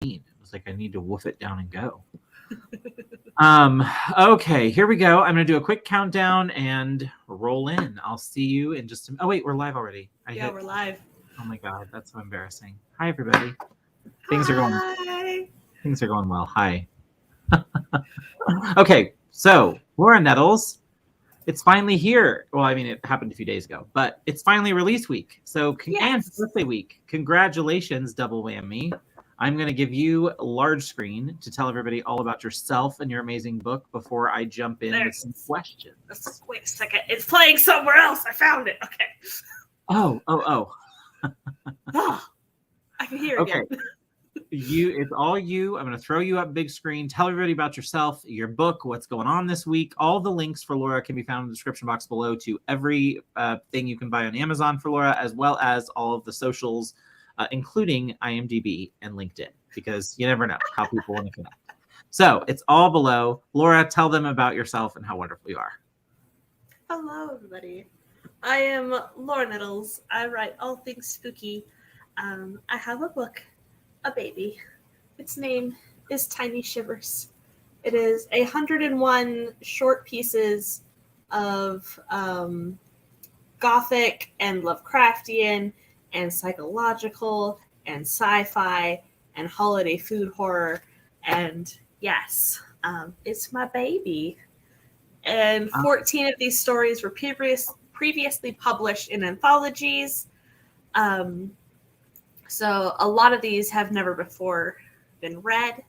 It was like I need to woof it down and go. Okay, here we go. I'm gonna do a quick countdown and roll in. I'll see you in just a minute. Oh wait, we're live already. We're live. Oh my god, that's so embarrassing. Hi everybody. Things are going well. Hi. Okay, so Laura Nettles, it's finally here. Well, I mean, it happened a few days ago, but it's finally release week. So and birthday week. Congratulations, double whammy. I'm going to give you a large screen to tell everybody all about yourself and your amazing book before I jump in with some questions. Wait a second. It's playing somewhere else. I found it. Okay. Oh. I can hear it again. It's all you. I'm going to throw you up big screen. Tell everybody about yourself, your book, what's going on this week. All the links for Laura can be found in the description box below to every thing you can buy on Amazon for Laura, as well as all of the socials, including IMDb and LinkedIn, because you never know how people want to connect. So it's all below. Laura, tell them about yourself and how wonderful you are. Hello, everybody. I am Laura Nettles. I write all things spooky. I have a book, a baby. Its name is Tiny Shivers. It is 101 short pieces of Gothic and Lovecraftian and psychological and sci-fi and holiday food horror. And yes, it's my baby. And 14 of these stories were previously published in anthologies. So a lot of these have never before been read.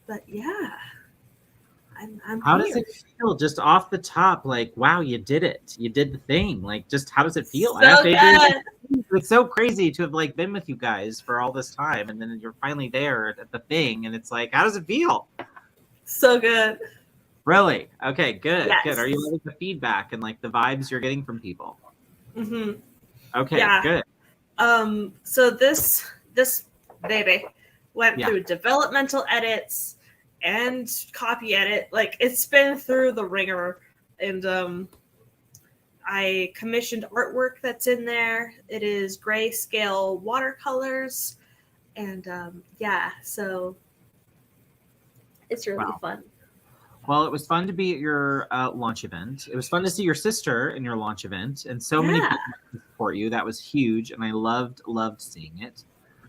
But yeah, I'm How here. does it feel just off the top? Like, wow, you did it. You did the thing. Like, just how does it feel? So good. It's so crazy to have like been with you guys for all this time, and then you're finally there at the thing, and it's like, how does it feel? So good. Really? Okay, good. Yes. Good. Are you loving the feedback and like the vibes you're getting from people? Mm-hmm. Okay, yeah. Good. So this baby went through developmental edits and copy edit. Like, it's been through the ringer, and I commissioned artwork that's in there. It is grayscale watercolors, and so it's really fun. Well, it was fun to be at your launch event. It was fun to see your sister in your launch event, and so many people support you. That was huge, and I loved seeing it.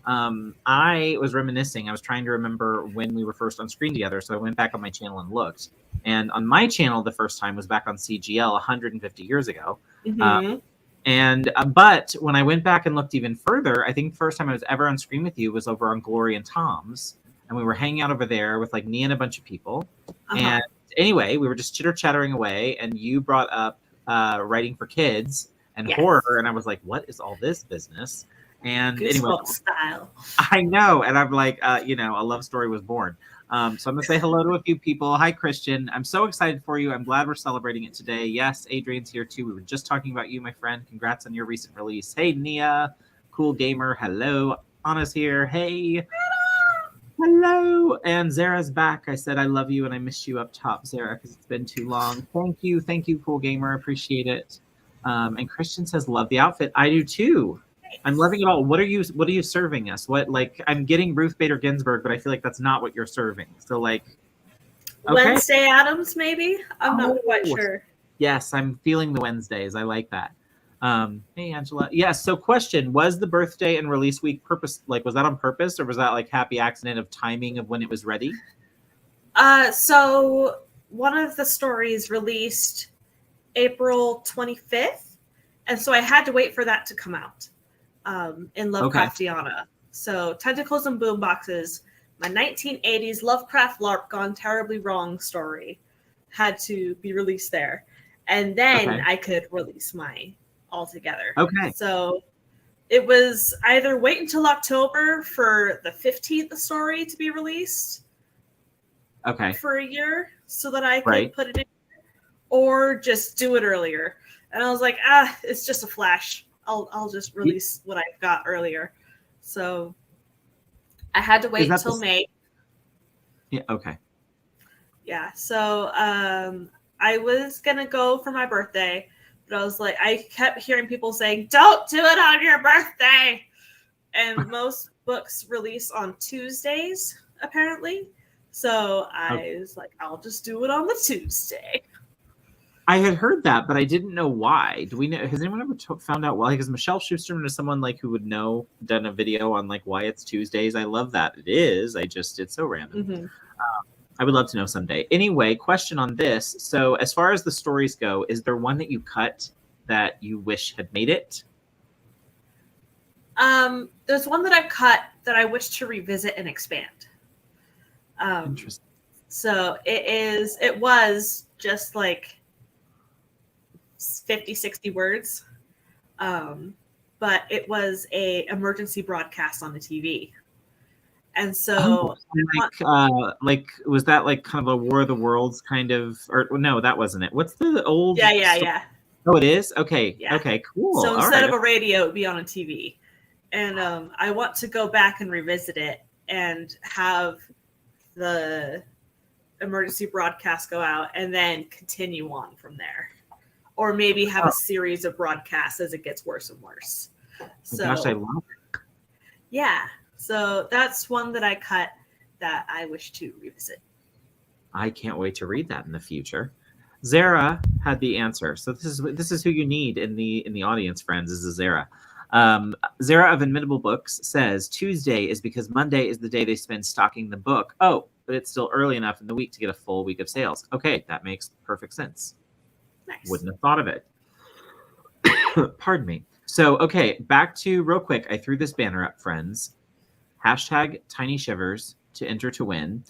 I was reminiscing. I was trying to remember when we were first on screen together, so I went back on my channel and looked. And on my channel, the first time was back on CGL 150 years ago. Mm-hmm. But when I went back and looked even further, I think the first time I was ever on screen with you was over on Glory and Tom's. And we were hanging out over there with like me and a bunch of people. And anyway, we were just chitter-chattering away, and you brought up writing for kids and horror, and I was like, what is all this business? And anyway, style. I know, and I'm like, a love story was born. So I'm gonna say hello to a few people. Hi, Christian. I'm so excited for you. I'm glad we're celebrating it today. Yes, Adrian's here too. We were just talking about you, my friend. Congrats on your recent release. Hey, Nia, cool gamer. Hello, Anna's here. Hey. Hello, and Zara's back. I said I love you and I miss you up top, Zara, because it's been too long. Thank you, cool gamer. Appreciate it. And Christian says love the outfit. I do too. I'm loving it all. What are you serving us? What, like, I'm getting Ruth Bader Ginsburg, but I feel like that's not what you're serving. So like, Wednesday Addams, maybe. I'm not quite sure. Yes, I'm feeling the Wednesdays. I like that. Hey Angela. Yes. So question, was the birthday and release week was that on purpose, or was that like happy accident of timing of when it was ready? So one of the stories released April 25th, and so I had to wait for that to come out in Lovecraftiana. So Tentacles and Boomboxes, my 1980s Lovecraft LARP gone terribly wrong story, had to be released there, and then I could release my altogether. So it was either wait until October for the 15th story to be released for a year so that I could put it in, or just do it earlier. And I was like, it's just a flash. I'll just release what I've got earlier. So I had to wait until May. Yeah, okay. Yeah, so I was gonna go for my birthday, but I was like, I kept hearing people saying, don't do it on your birthday. And most books release on Tuesdays, apparently. So I was like, I'll just do it on the Tuesday. I had heard that, but I didn't know why. Do we know? Has anyone ever found out why? Because Michelle Schusterman is someone like who would know, done a video on like why it's Tuesdays. I love that. It is. It's so random. Mm-hmm. I would love to know someday. Anyway, question on this. So as far as the stories go, is there one that you cut that you wish had made it? There's one that I've cut that I wish to revisit and expand. Interesting. So it was just like 50, 60 words. But it was a emergency broadcast on the TV. And so like was that like kind of a War of the Worlds kind of, or no, that wasn't it. What's the old Yeah. Oh, it is? Okay. Yeah. Okay, cool. So instead of a radio, it would be on a TV. And I want to go back and revisit it and have the emergency broadcast go out and then continue on from there. Or maybe have a series of broadcasts as it gets worse and worse. So, gosh, I love it. Yeah. So that's one that I cut that I wish to revisit. I can't wait to read that in the future. Zara had the answer. So this is who you need in the audience, friends, is Zara. Zara of Inimitable Books says Tuesday is because Monday is the day they spend stocking the book. Oh, but it's still early enough in the week to get a full week of sales. Okay, that makes perfect sense. Nice. Wouldn't have thought of it. Pardon me. So, okay, back to real quick. I threw this banner up, friends. Hashtag Tiny Shivers to enter to win.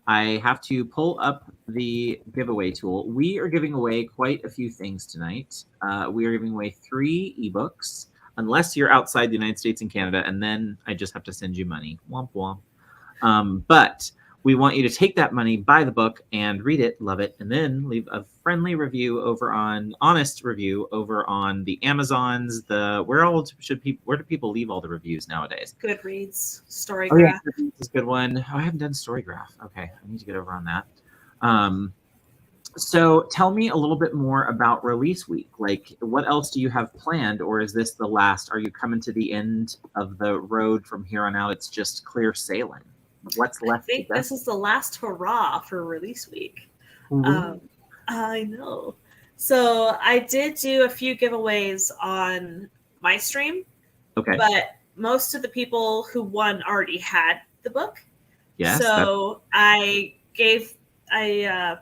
I have to pull up the giveaway tool. We are giving away quite a few things tonight. We are giving away 3 ebooks, unless you're outside the United States and Canada, and then I just have to send you money. Womp womp. But we want you to take that money, buy the book, and read it, love it, and then leave a friendly review honest review over on the Amazons. Where do people leave all the reviews nowadays? Goodreads, Storygraph. Oh, yeah, Goodreads is a good one. Oh, I haven't done Storygraph. Okay, I need to get over on that. So tell me a little bit more about release week. Like, what else do you have planned, or is this the last? Are you coming to the end of the road from here on out? It's just clear sailing. What's left? I think this is the last hurrah for release week. Mm-hmm. I know. So I did do a few giveaways on my stream. Okay. But most of the people who won already had the book. Yes. So I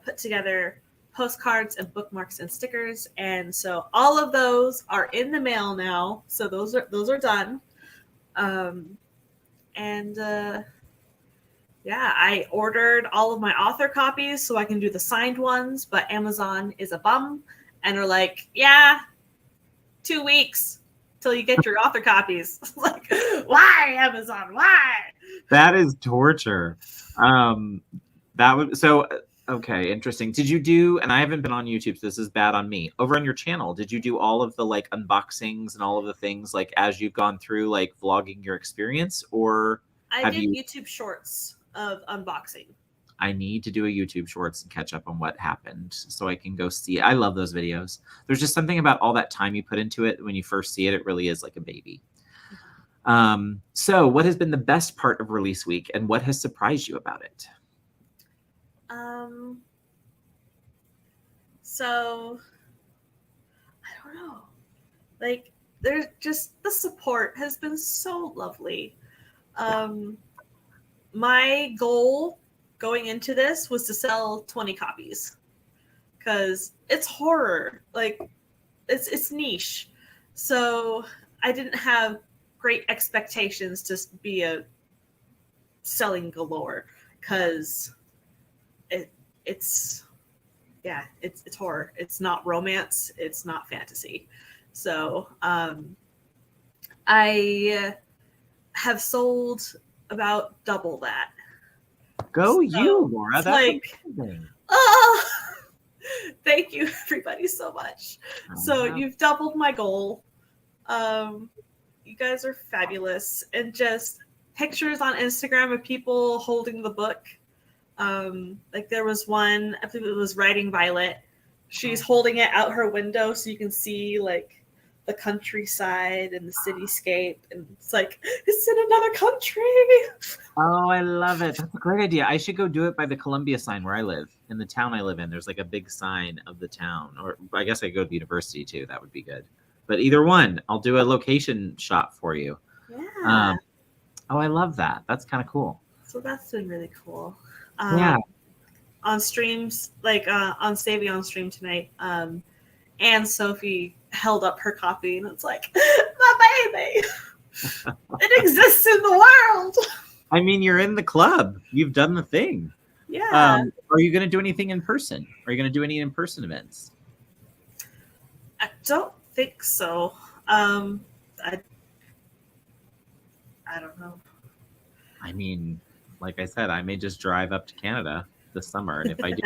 put together postcards and bookmarks and stickers, and so all of those are in the mail now. So those are done. Yeah, I ordered all of my author copies so I can do the signed ones, but Amazon is a bum and are like, yeah, 2 weeks till you get your author copies. Like, why, Amazon? Why? That is torture. Okay, interesting. Did you do, and I haven't been on YouTube, so this is bad on me. Over on your channel, did you do all of the like unboxings and all of the things like as you've gone through like vlogging your experience, or I did YouTube shorts of unboxing. I need to do a YouTube shorts and catch up on what happened so I can go see it. I love those videos. There's just something about all that time you put into it. When you first see it, it really is like a baby. So what has been the best part of release week and what has surprised you about it? So I don't know. Like, there's just the support has been so lovely. My goal going into this was to sell 20 copies because it's horror. Like, it's niche. So I didn't have great expectations to be a selling galore because it's horror. It's not romance. It's not fantasy. So I have sold about double that. Go you, Laura. That's like, amazing. Oh, thank you, everybody, so much. So you've doubled my goal. You guys are fabulous. And just pictures on Instagram of people holding the book. Like there was one, I believe it was Writing Violet. She's holding it out her window so you can see like the countryside and the cityscape, and it's like it's in another country. Oh, I love it. That's a great idea. I should go do it by the Columbia sign where I live. In the town I live in, there's like a big sign of the town. Or I guess I go to the university too. That would be good. But either one, I'll do a location shot for you. Yeah. Oh, I love that. That's kind of cool. So that's been really cool. Yeah. On streams, like on Savvy on stream tonight, and Sophie held up her copy, and it's like, my baby, it exists in the world. I mean, you're in the club. You've done the thing. Yeah. Are you going to do anything in person? Are you going to do any in-person events? I don't think so. I don't know. I mean, like I said, I may just drive up to Canada this summer, and if I do,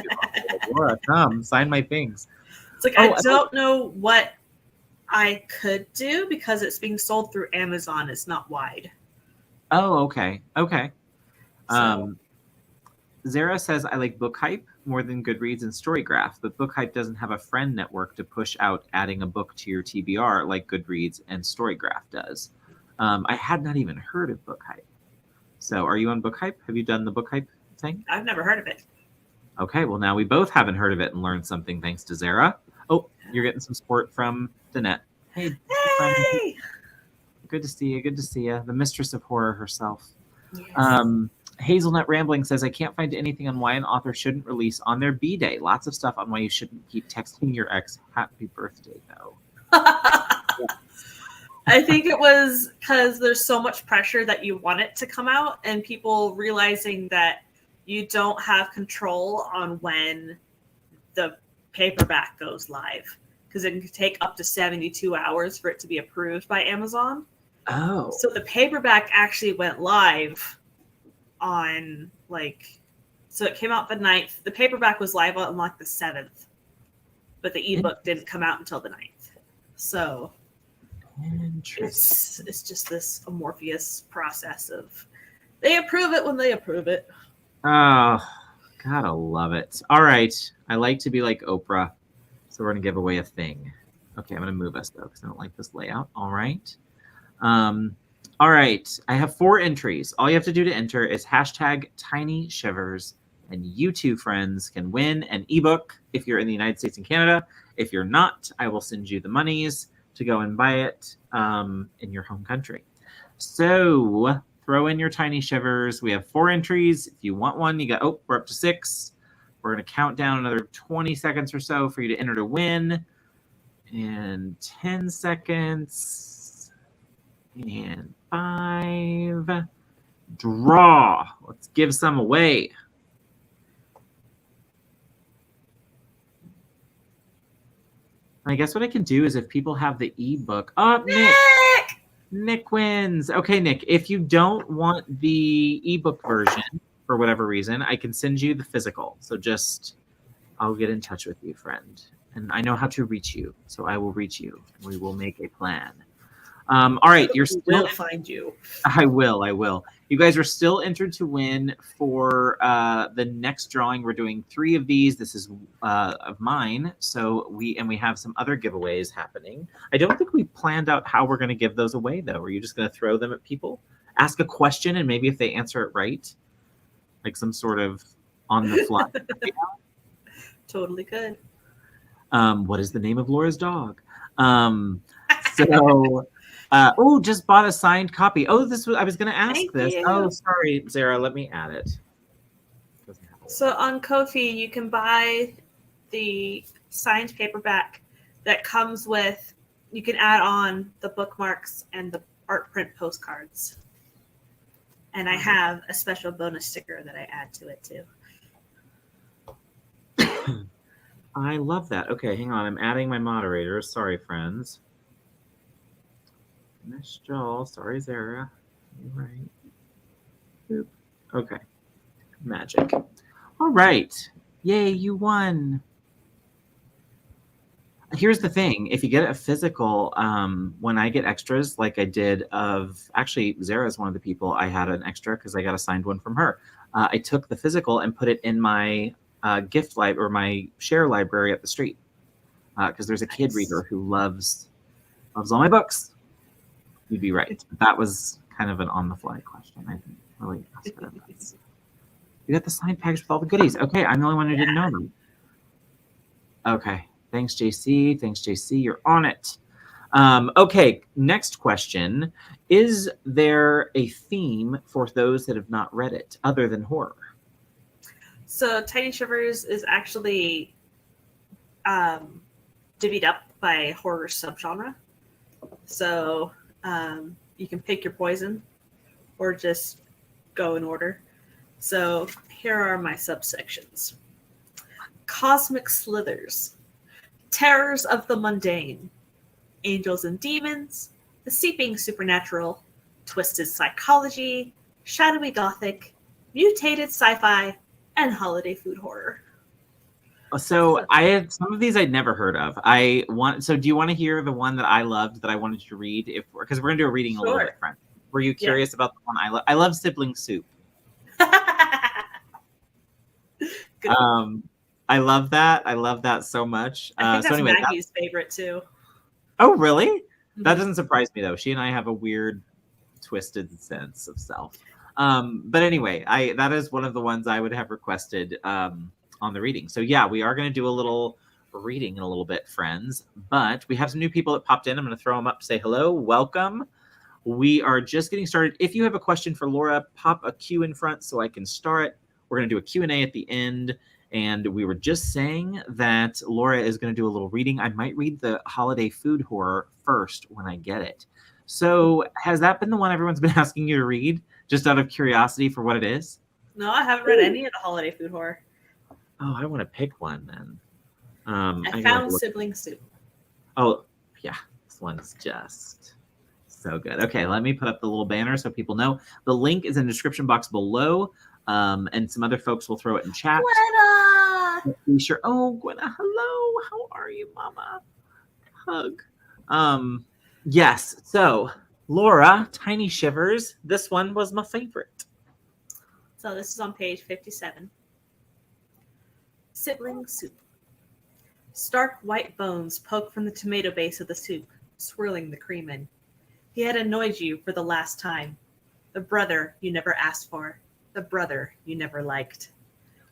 Laura, come sign my things. It's like I don't know what I could do because it's being sold through Amazon. It's not wide. Oh, okay. So. Zara says, I like Book Hype more than Goodreads and Storygraph, but Book Hype doesn't have a friend network to push out adding a book to your TBR like Goodreads and Storygraph does. I had not even heard of Book Hype. So are you on Book Hype? Have you done the Book Hype thing? I've never heard of it. Okay, well, now we both haven't heard of it and learned something thanks to Zara. Oh, you're getting some support from Danette. Hey! Good to see you. Good to see you. The mistress of horror herself. Yes. Hazelnut Rambling says, I can't find anything on why an author shouldn't release on their B-Day. Lots of stuff on why you shouldn't keep texting your ex happy birthday, though. I think it was because there's so much pressure that you want it to come out, and people realizing that you don't have control on when the paperback goes live, because it can take up to 72 hours for it to be approved by Amazon. Oh. So the paperback actually went live on so it came out the 9th. The paperback was live on like the 7th, but the ebook didn't come out until the 9th. So it's just this amorphous process of they approve it when they approve it. Oh, gotta love it. All right. I like to be like Oprah. So we're going to give away a thing. Okay, I'm going to move us, though, because I don't like this layout. All right. All right. I have 4 entries. All you have to do to enter is hashtag Tiny Shivers. And you two friends can win an ebook if you're in the United States and Canada. If you're not, I will send you the monies to go and buy it in your home country. So throw in your Tiny Shivers. We have 4 entries. If you want one, you got, we're up to 6. We're going to count down another 20 seconds or so for you to enter to win. And 10 seconds. And 5. Draw. Let's give some away. I guess what I can do is if people have the ebook. Oh, Nick wins. Okay, Nick, if you don't want the ebook version for whatever reason, I can send you the physical. So I'll get in touch with you, friend. And I know how to reach you, so I will reach you. We will make a plan. All right, you're still... will find you. I will. You guys are still entered to win for the next drawing. We're doing 3 of these. This is of mine. So we have some other giveaways happening. I don't think we planned out how we're going to give those away, though. Are you just going to throw them at people? Ask a question, and maybe if they answer it right, like some sort of on-the-fly. Totally good. What is the name of Laura's dog? Just bought a signed copy. I was going to ask this. You. Oh, sorry, Zara. Let me add it. So on Ko-fi, you can buy the signed paperback that comes with. You can add on the bookmarks and the art print postcards. And I have a special bonus sticker that I add to it too. I love that. Okay, hang on. I'm adding my moderators. Sorry, friends. Miss Joel. Sorry, Zara. You're right. Boop. Okay. Magic. All right. Yay, you won. Here's the thing. If you get a physical, when I get extras, like I did actually, Zara's one of the people I had an extra because I got a signed one from her. I took the physical and put it in my gift library or my share library at the street because there's a kid reader who loves Loves all my books. You'd be right. That was kind of an on-the-fly question. I didn't really ask her about this. You got the signed package with all the goodies. Okay, I'm the only one who didn't know them. Okay, thanks, JC. Thanks, JC. You're on it. Okay, next question. Is there a theme for those that have not read it other than horror? So Tiny Shivers is actually divvied up by horror subgenre. So you can pick your poison or just go in order. So here are my subsections. Cosmic Slithers, Terrors of the Mundane, Angels and Demons, The Seeping Supernatural, Twisted Psychology, Shadowy Gothic, Mutated Sci-fi, and Holiday Food Horror. So I had some of these I'd never heard of. So do you want to hear the one that I loved that I wanted you to read? Because we're gonna do a reading a little bit, friend. Were you curious about the one I love? I love Sibling Soup. I love that. I love that so much. I think that's Maggie's favorite too. Oh, really? Mm-hmm. That doesn't surprise me though. She and I have a weird, twisted sense of self. But anyway, that is one of the ones I would have requested on the reading. So yeah, we are going to do a little reading in a little bit, friends. But we have some new people that popped in. I'm going to throw them up to say hello. Welcome. We are just getting started. If you have a question for Laura, pop a Q in front so I can start. We're going to do a Q&A at the end. And we were just saying that Laura is going to do a little reading. I might read the holiday food horror first when I get it. So has that been the one everyone's been asking you to read, just out of curiosity for what it is? No, I haven't read any of the holiday food horror. Oh, I want to pick one then. I found Sibling Soup. Oh, yeah. This one's just so good. Okay, let me put up the little banner so people know. The link is in the description box below. And some other folks will throw it in chat. Gwenna! Be sure. Oh, Gwenna, hello. How are you, Mama? Hug. Yes. So, Laura, Tiny Shivers. This one was my favorite. So this is on page 57. Sibling Soup. Stark white bones poke from the tomato base of the soup, swirling the cream in. He had annoyed you for the last time. The brother you never asked for. The brother you never liked.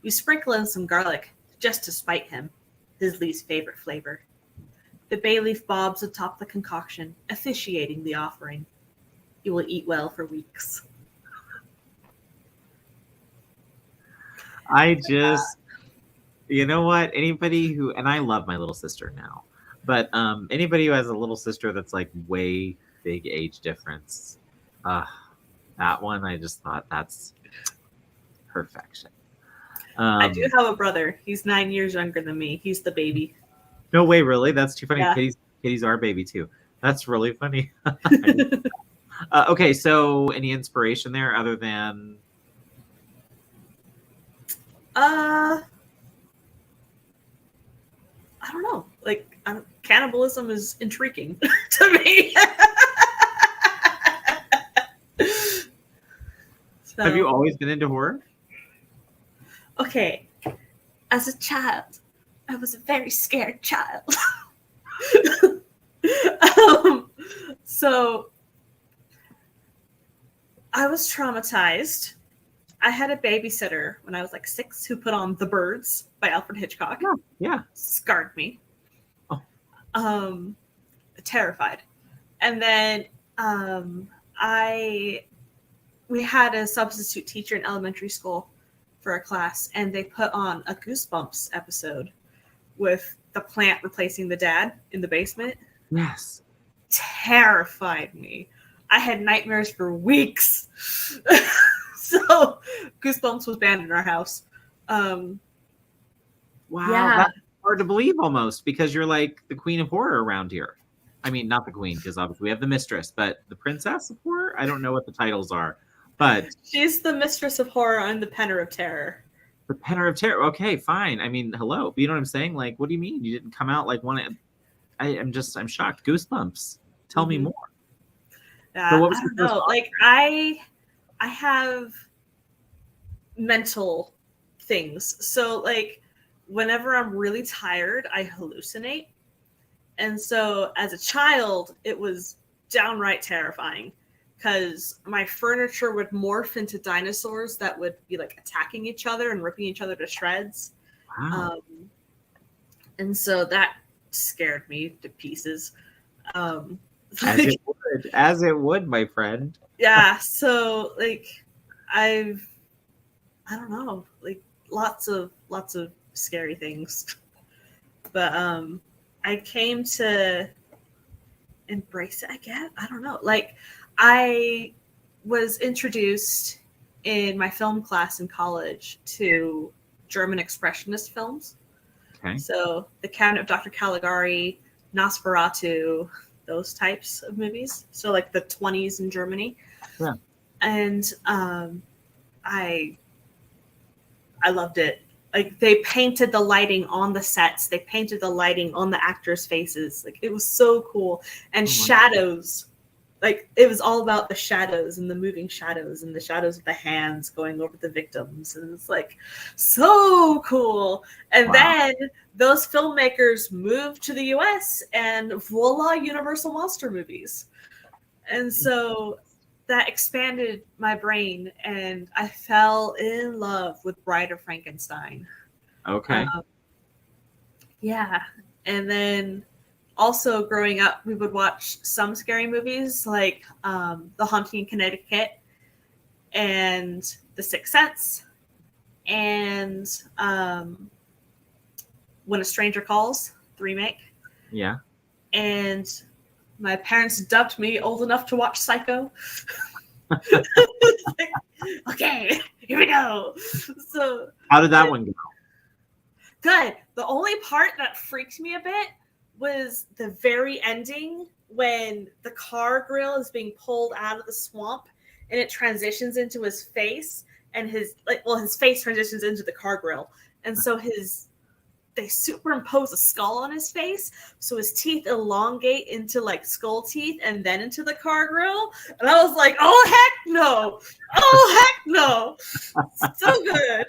You sprinkle in some garlic just to spite him, his least favorite flavor. The bay leaf bobs atop the concoction, officiating the offering. You will eat well for weeks. You know what? Anybody who, and I love my little sister now, but anybody who has a little sister that's like way big age difference, that one, I just thought that's perfection. I do have a brother. He's 9 years younger than me. He's the baby. No way, really? That's too funny. Yeah. Katie's our baby too. That's really funny. Okay, so any inspiration there other than? I don't know. Like, cannibalism is intriguing to me. So, have you always been into horror? Okay. As a child, I was a very scared child. So I was traumatized. I had a babysitter when I was like 6 who put on The Birds by Alfred Hitchcock. Oh, yeah. Scarred me. Oh. Terrified. And then we had a substitute teacher in elementary school for a class, and they put on a Goosebumps episode with the plant replacing the dad in the basement. Yes. Terrified me. I had nightmares for weeks. So Goosebumps was banned in our house. Wow. Yeah. That's hard to believe almost, because you're like the queen of horror around here. I mean, not the queen, because obviously we have the mistress, but the princess of horror? I don't know what the titles are. But she's the mistress of horror. I'm the penner of terror. The penner of terror. Okay, fine. I mean, hello. You know what I'm saying? Like, what do you mean you didn't come out like one? I'm shocked. Goosebumps. Tell me more. So what was I don't know. Like, I have mental things. So like, whenever I'm really tired, I hallucinate. And so as a child, it was downright terrifying because my furniture would morph into dinosaurs that would be like attacking each other and ripping each other to shreds. Wow. And so that scared me to pieces. As it would, my friend. Yeah. So like, I don't know, like lots of scary things, but I came to embrace it, I guess. I don't know. Like, I was introduced in my film class in college to German expressionist films. Okay. So The Cabinet of Dr. Caligari, Nosferatu, those types of movies. So like the 20s in Germany. Yeah. And I loved it. Like, they painted the lighting on the sets. They painted the lighting on the actors' faces. Like, it was so cool. And shadows. Like, it was all about the shadows and the moving shadows and the shadows of the hands going over the victims. And it's like so cool. And then those filmmakers moved to the US and voila, Universal Monster movies. And so that expanded my brain and I fell in love with Bride of Frankenstein. Okay. Yeah. And then also growing up, we would watch some scary movies like The Haunting in Connecticut and The Sixth Sense and When a Stranger Calls, the remake. Yeah. And my parents dubbed me old enough to watch Psycho. Like, okay, here we go. So how did that one go? Good. The only part that freaked me a bit was the very ending when the car grill is being pulled out of the swamp and it transitions into his face and his face transitions into the car grill. And so they superimpose a skull on his face. So his teeth elongate into like skull teeth and then into the car grill. And I was like, oh, heck no. Oh, heck no. So good.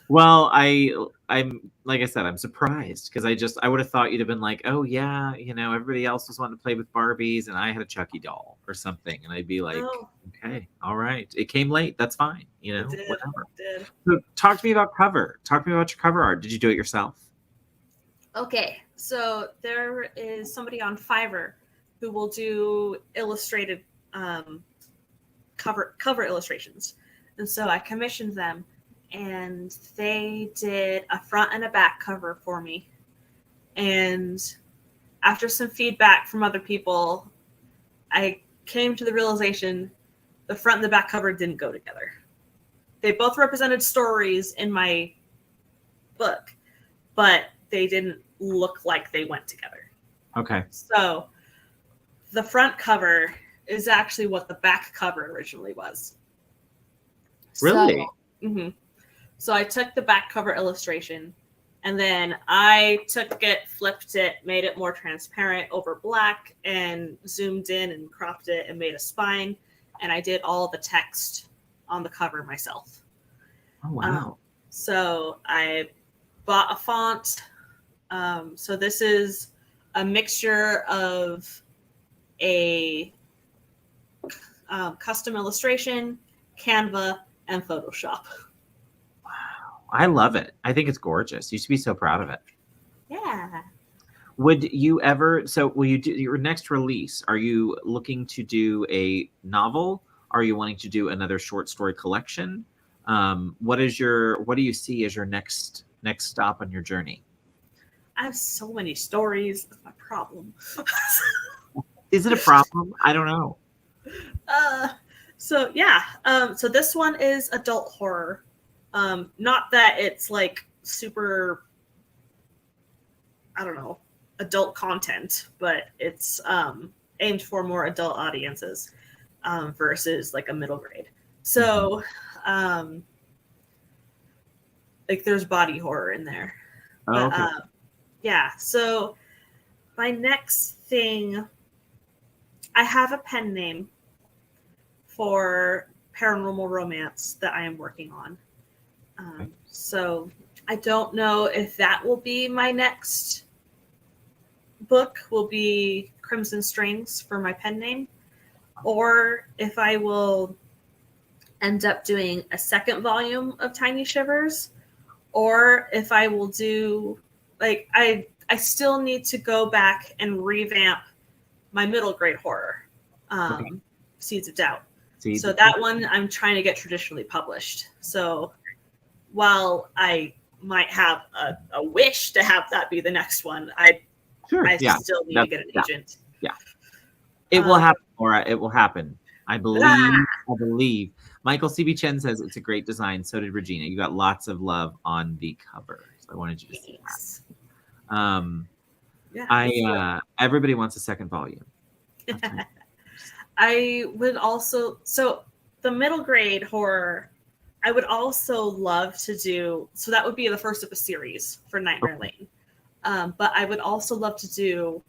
Well, I'm like I said, I'm surprised because I would have thought you'd have been like, oh yeah, everybody else was wanting to play with Barbies and I had a Chucky doll or something, and I'd be like, okay, all right, it came late, that's fine, whatever. It did. So talk to me about Talk to me about your cover art. Did you do it yourself? Okay, so there is somebody on Fiverr who will do illustrated cover illustrations, and so I commissioned them. And they did a front and a back cover for me. And after some feedback from other people, I came to the realization the front and the back cover didn't go together. They both represented stories in my book, but they didn't look like they went together. Okay. So the front cover is actually what the back cover originally was. Really? So I took the back cover illustration and then I took it, flipped it, made it more transparent over black and zoomed in and cropped it and made a spine. And I did all the text on the cover myself. Oh, wow. So I bought a font. So this is a mixture of a custom illustration, Canva, and Photoshop. I love it. I think it's gorgeous. You should be so proud of it. Yeah. Would you ever, will you do your next release? Are you looking to do a novel? Are you wanting to do another short story collection? What do you see as your next stop on your journey? I have so many stories. That's my problem. Is it a problem? I don't know. So this one is adult horror. Not that it's like super, I don't know, adult content, but it's aimed for more adult audiences versus like a middle grade. So like there's body horror in there. Oh, okay. So my next thing, I have a pen name for paranormal romance that I am working on. So I don't know if that will be my next book will be Crimson Strings for my pen name, or if I will end up doing a second volume of Tiny Shivers, or if I will do, like, I still need to go back and revamp my middle grade horror, Seeds of Doubt. So that one I'm trying to get traditionally published. So while I might have a wish to have that be the next one, I still need to get an agent. Yeah. It will happen, Laura. It will happen. I believe. Michael CB Chen says it's a great design. So did Regina. You got lots of love on the cover. So I wanted you to see that. Everybody wants a second volume. I would also, so the middle grade horror, I would also love to do, so that would be the first of a series for Nightmare Lane. But I would also love to do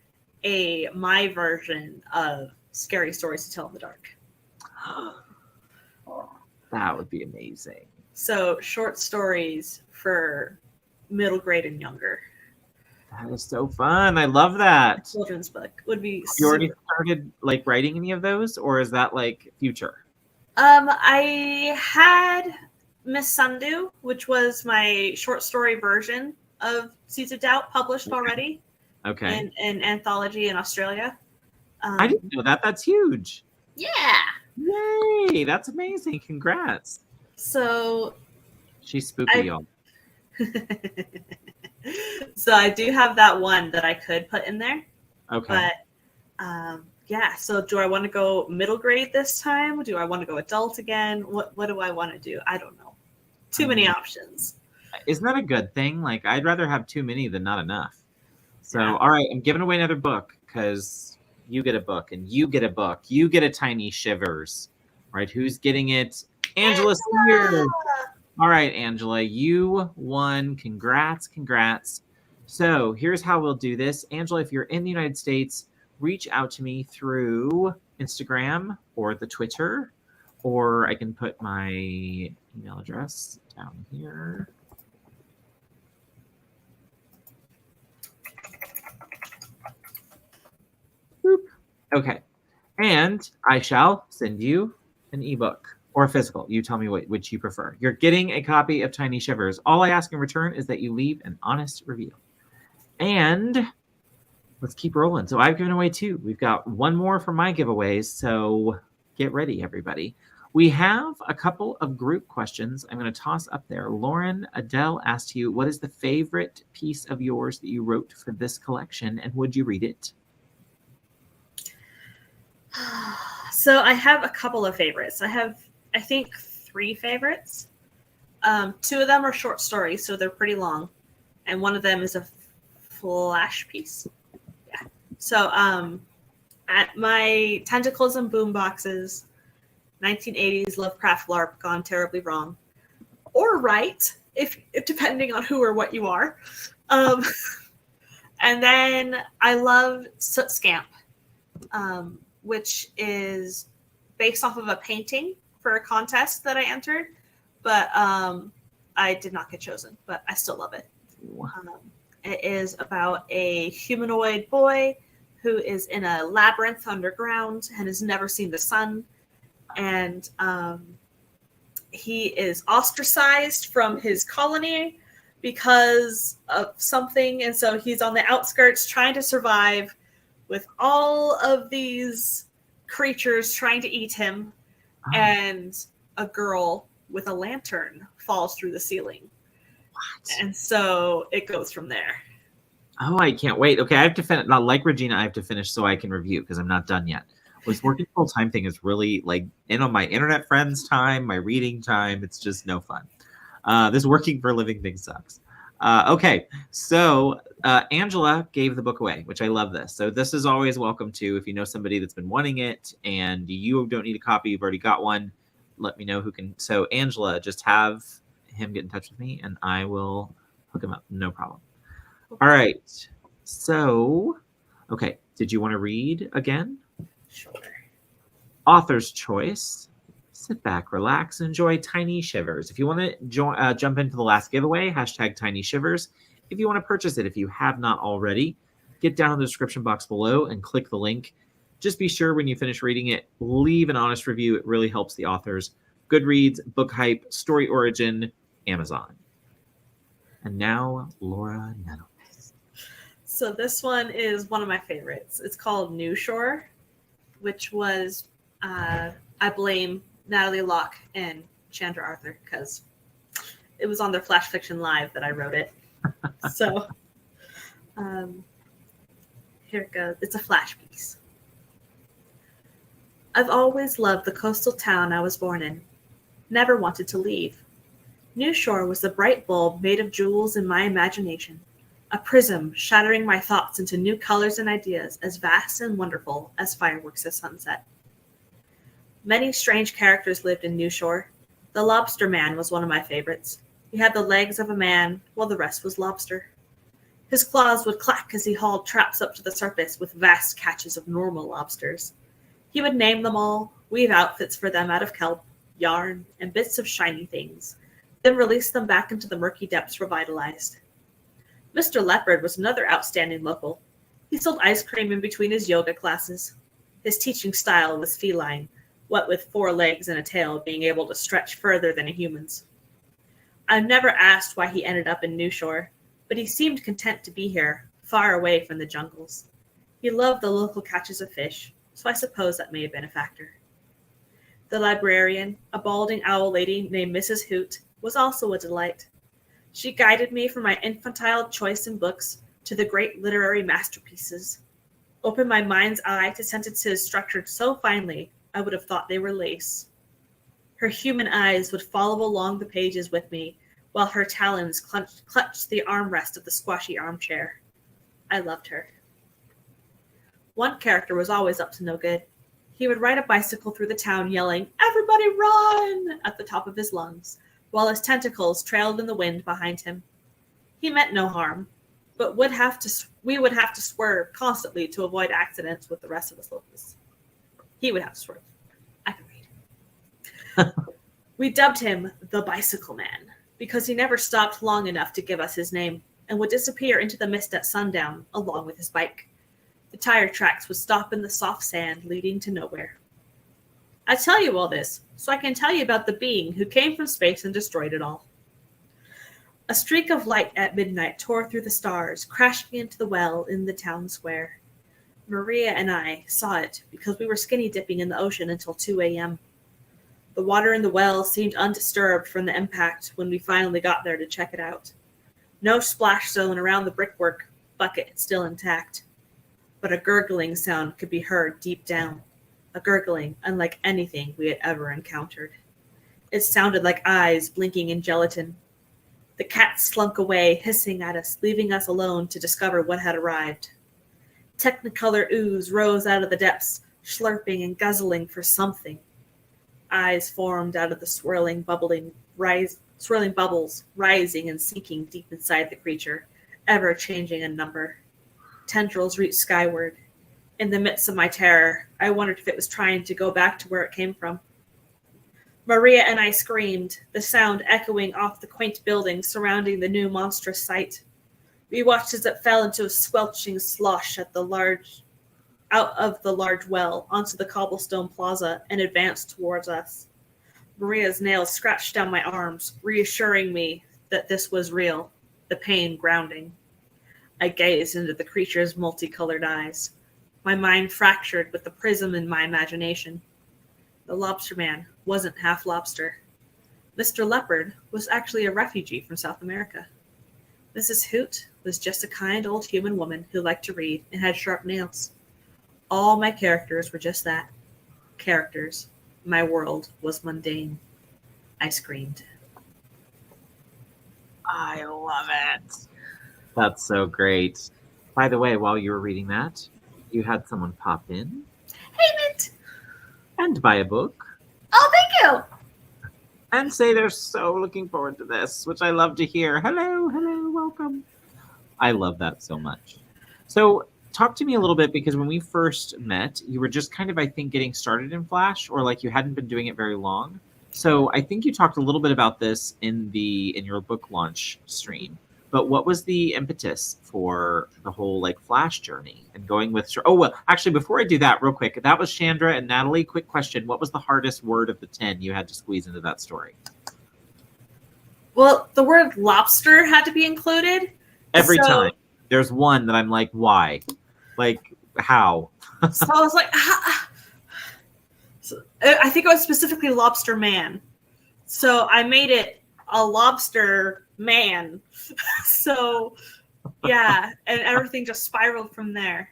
my version of Scary Stories to Tell in the Dark. That would be amazing. So short stories for middle grade and younger. That is so fun. I love that. Children's book would be. Have you already started like writing any of those, or is that like future? I had Miss Sundew, which was my short story version of Seeds of Doubt, published already. Okay. In an anthology in Australia. I didn't know that. That's huge. Yeah. Yay! That's amazing. Congrats. So she's spooky, y'all. So I do have that one that I could put in there. Okay. But so do I want to go middle grade this time? Do I want to go adult again? What do I want to do? I don't know. Too many options. Isn't that a good thing? Like, I'd rather have too many than not enough. So, all right, I'm giving away another book because you get a book and you get a book. You get a Tiny Shivers. Right? Who's getting it? Angela's here. All right, Angela, you won. Congrats. So here's how we'll do this. Angela, if you're in the United States, reach out to me through Instagram or the Twitter, or I can put my email address down here. Boop. Okay. And I shall send you an ebook or physical. You tell me which you prefer. You're getting a copy of Tiny Shivers. All I ask in return is that you leave an honest review. And let's keep rolling. So I've given away 2. We've got one more for my giveaways. So get ready, everybody. We have a couple of group questions I'm going to toss up there. Lauren Adele asked you, what is the favorite piece of yours that you wrote for this collection, and would you read it? So I have a couple of favorites. I have, I think, 3 favorites. 2 of them are short stories, so they're pretty long. And one of them is a flash piece. Yeah. So at my Tentacles and Boomboxes, 1980s Lovecraft LARP gone terribly wrong. Or right, if depending on who or what you are. And then I love Soot Scamp, which is based off of a painting for a contest that I entered, but I did not get chosen, but I still love it. It is about a humanoid boy who is in a labyrinth underground and has never seen the sun, and he is ostracized from his colony because of something, and so he's on the outskirts trying to survive with all of these creatures trying to eat him, and a girl with a lantern falls through the ceiling. What? And so it goes from there. Oh, I can't wait. Okay, I have to finish. Not like Regina, I have to finish so I can review because I'm not done yet. This working full-time thing is really like in on my internet friends' time, my reading time. It's just no fun. This working for a living thing sucks. Okay, so Angela gave the book away, which I love this. So this is always welcome to, if you know somebody that's been wanting it and you don't need a copy, you've already got one, let me know who can. So Angela, just have him get in touch with me and I will hook him up. No problem. All right. So, okay. Did you want to read again? Sure. Author's choice. Sit back, relax, enjoy Tiny Shivers. If you want to jump into the last giveaway, #Tiny Shivers. If you want to purchase it, if you have not already, get down in the description box below and click the link. Just be sure when you finish reading it, leave an honest review. It really helps the authors. Goodreads, Book Hype, Story Origin, Amazon. And now, Laura Nettle. So this one is one of my favorites. It's called New Shore, which was, I blame Natalie Locke and Chandra Arthur because it was on their Flash Fiction Live that I wrote it. So here it goes. It's a flash piece. I've always loved the coastal town I was born in. Never wanted to leave. New Shore was the bright bulb made of jewels in my imagination, a prism shattering my thoughts into new colors and ideas as vast and wonderful as fireworks at sunset. Many strange characters lived in New Shore. The Lobster Man was one of my favorites. He had the legs of a man, while the rest was lobster. His claws would clack as he hauled traps up to the surface with vast catches of normal lobsters. He would name them all, weave outfits for them out of kelp, yarn, and bits of shiny things, then release them back into the murky depths revitalized. Mr. Leopard was another outstanding local. He sold ice cream in between his yoga classes. His teaching style was feline, what with 4 legs and a tail being able to stretch further than a human's. I've never asked why he ended up in New Shore, but he seemed content to be here, far away from the jungles. He loved the local catches of fish, so I suppose that may have been a factor. The librarian, a balding owl lady named Mrs. Hoot, was also a delight. She guided me from my infantile choice in books to the great literary masterpieces, opened my mind's eye to sentences structured so finely I would have thought they were lace. Her human eyes would follow along the pages with me, while her talons clutched the armrest of the squashy armchair. I loved her. One character was always up to no good. He would ride a bicycle through the town yelling, "Everybody run!" at the top of his lungs, while his tentacles trailed in the wind behind him. He meant no harm, but we would have to swerve constantly to avoid accidents with the rest of us locals. He would have to swerve. I can read. We dubbed him the Bicycle Man because he never stopped long enough to give us his name and would disappear into the mist at sundown along with his bike. The tire tracks would stop in the soft sand leading to nowhere. I tell you all this so I can tell you about the being who came from space and destroyed it all. A streak of light at midnight tore through the stars, crashing into the well in the town square. Maria and I saw it because we were skinny dipping in the ocean until 2 a.m. The water in the well seemed undisturbed from the impact when we finally got there to check it out. No splash zone around the brickwork, bucket still intact. But a gurgling sound could be heard deep down, a gurgling unlike anything we had ever encountered. It sounded like eyes blinking in gelatin. The cat slunk away, hissing at us, leaving us alone to discover what had arrived. Technicolor ooze rose out of the depths, slurping and guzzling for something. Eyes formed out of the swirling bubbles, rising and sinking deep inside the creature, ever changing in number. Tendrils reached skyward. In the midst of my terror, I wondered if it was trying to go back to where it came from. Maria and I screamed, the sound echoing off the quaint buildings surrounding the new monstrous sight. We watched as it fell into a squelching slosh out of the large well onto the cobblestone plaza and advanced towards us. Maria's nails scratched down my arms, reassuring me that this was real, the pain grounding. I gazed into the creature's multicolored eyes. My mind fractured with the prism in my imagination. The Lobster Man wasn't half lobster. Mr. Leopard was actually a refugee from South America. Mrs. Hoot was just a kind old human woman who liked to read and had sharp nails. All my characters were just that. Characters. My world was mundane. I screamed. I love it. That's so great. By the way, while you were reading that, you had someone pop in. Hey, Mint! And buy a book. Oh, thank you! And say they're so looking forward to this, which I love to hear. Hello, welcome. I love that so much. So talk to me a little bit, because when we first met, you were just kind of, I think, getting started in Flash, or like you hadn't been doing it very long. So I think you talked a little bit about this in your book launch stream. But what was the impetus for the whole like Flash journey and going with? Oh well, actually, before I do that, real quick, that was Chandra and Natalie. Quick question: what was the hardest word of the 10 you had to squeeze into that story? Well, the word lobster had to be included. Every time. There's one that I'm like, why? Like, how? So I was like, So, I think it was specifically Lobster Man. So I made it a lobster man. So yeah, and everything just spiraled from there.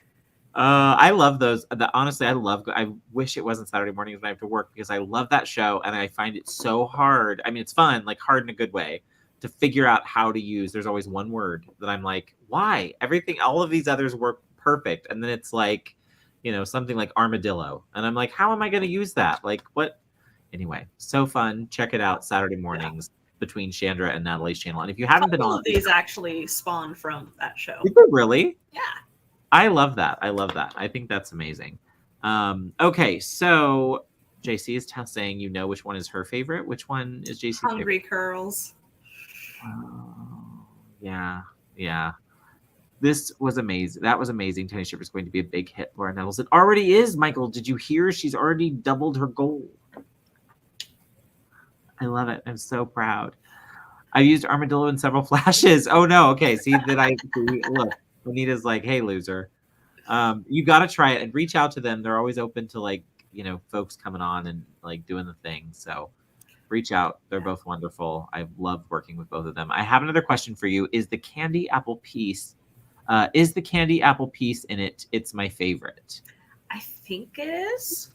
I love those. Honestly, I wish it wasn't Saturday mornings when I have to work, because I love that show and I find it so hard. I mean, it's fun, like hard in a good way, to figure out how to use. There's always one word that I'm like, why? All of these others work perfect. And then it's like, something like armadillo. And I'm like, how am I going to use that? Like, what? Anyway, so fun. Check it out Saturday mornings between Chandra and Natalie's channel. And if you haven't been on, these actually spawned from that show. Really? Yeah. I love that. I think that's amazing. Okay, so JC is saying which one is her favorite. Which one is JC's Hungry favorite? Curls. Yeah. This was amazing. That was amazing. Tiny Shivers is going to be a big hit, Laura Nettles. It already is, Michael. Did you hear? She's already doubled her goal. I love it. I'm so proud. I used armadillo in several flashes. Oh no. Okay. See that I look. Anita's like, hey, loser. You got to try it and reach out to them. They're always open to folks coming on and like doing the thing. So reach out. They're both wonderful. I've loved working with both of them. I have another question for you. Is the candy apple piece in it? It's my favorite. I think it is.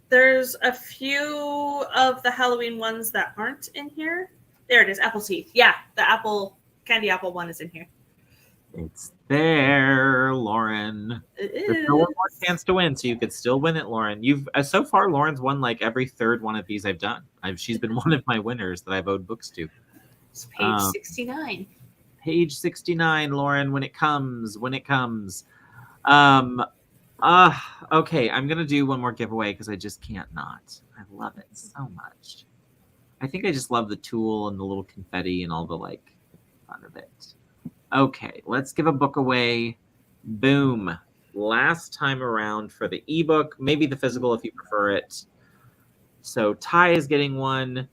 There's a few of the Halloween ones that aren't in here. There it is, apple teeth. Yeah, the candy apple one is in here. It's there, Lauren. There's still one more chance to win, so you could still win it, Lauren. So far, Lauren's won like every third one of these I've done. She's been one of my winners that I've owed books to. It's page 69. Page 69, Lauren. When it comes. Okay, I'm gonna do one more giveaway because I just can't not. I love it so much. I think I just love the tool and the little confetti and all the fun of it. Okay, let's give a book away. Boom. Last time around for the ebook, maybe the physical if you prefer it. So Ty is getting one,